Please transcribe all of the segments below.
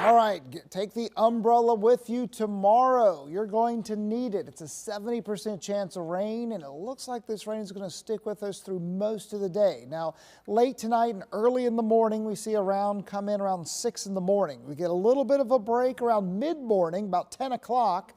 All right, take the umbrella with you tomorrow. You're going to need it. It's a 70% chance of rain, and it looks like this rain is going to stick with us through most of the day. Now, late tonight and early in the morning, we see come in around 6 in the morning. We get a little bit of a break around mid-morning, about 10 o'clock.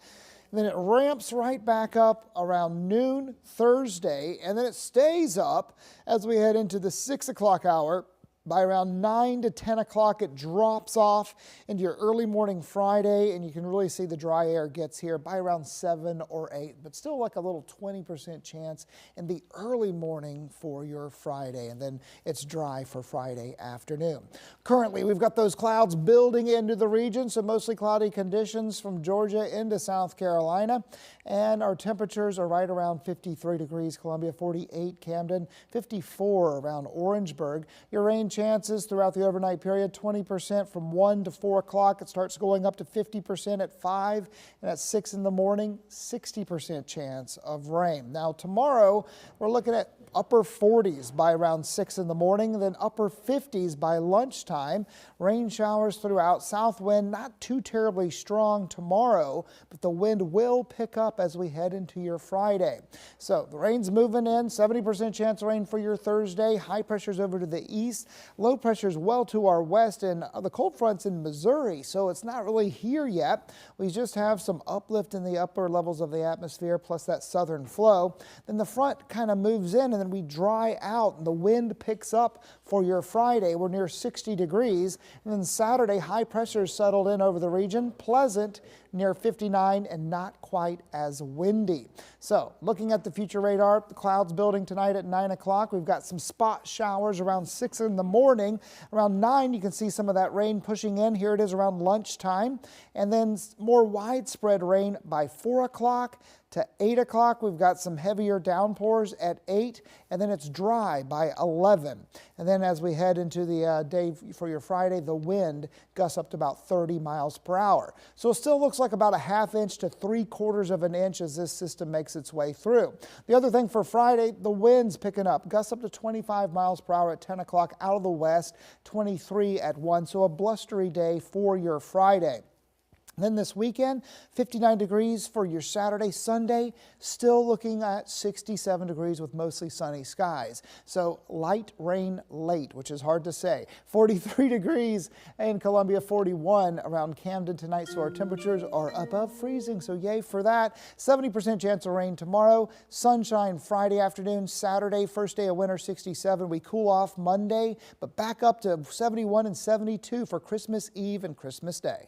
Then it ramps right back up around noon Thursday, and then it stays up as we head into the 6 o'clock hour. By around 9 to 10 o'clock, it drops off into your early morning Friday, and you can really see the dry air gets here by around 7 or 8, but still like a little 20% chance in the early morning for your Friday, and then it's dry for Friday afternoon. Currently, we've got those clouds building into the region, so mostly cloudy conditions from Georgia into South Carolina, and our temperatures are right around 53 degrees, Columbia, 48 Camden, 54 around Orangeburg. Your rain chances throughout the overnight period, 20% from 1 to 4 o'clock. It starts going up to 50% at 5, and at 6 in the morning, 60% chance of rain. Now tomorrow, we're looking at upper 40s by around 6 in the morning, then upper 50s by lunchtime. Rain showers throughout. South wind not too terribly strong tomorrow, but the wind will pick up as we head into your Friday. So the rain's moving in, 70% chance of rain for your Thursday. High pressure's over to the east. Low pressure is well to our west, and the cold front's in Missouri, so it's not really here yet. We just have some uplift in the upper levels of the atmosphere, plus that southern flow. Then the front kind of moves in, and then we dry out, and the wind picks up for your Friday. We're near 60 degrees, and then Saturday, high pressure is settled in over the region, pleasant, near 59, and not quite as windy. So looking at the future radar, the clouds building tonight at 9 o'clock. We've got some spot showers around 6 in the morning. Around 9, you can see some of that rain pushing in. Here it is around lunchtime. And then more widespread rain by 4 o'clock to 8 o'clock. We've got some heavier downpours at 8, and then it's dry by 11. And then as we head into the day for your Friday, the wind gusts up to about 30 miles per hour. So it still looks like about a ½ inch to 3/4 of an inch as this system makes its way through. The other thing for Friday, the wind's picking up, gusts up to 25 miles per hour at 10 o'clock out of the west, 23 at 1. So a blustery day for your Friday. Then this weekend, 59 degrees for your Saturday. Sunday, still looking at 67 degrees with mostly sunny skies. So light rain late, which is hard to say. 43 degrees in Columbia, 41 around Camden tonight. So our temperatures are above freezing. So yay for that. 70% chance of rain tomorrow. Sunshine Friday afternoon. Saturday, first day of winter, 67. We cool off Monday, but back up to 71 and 72 for Christmas Eve and Christmas Day.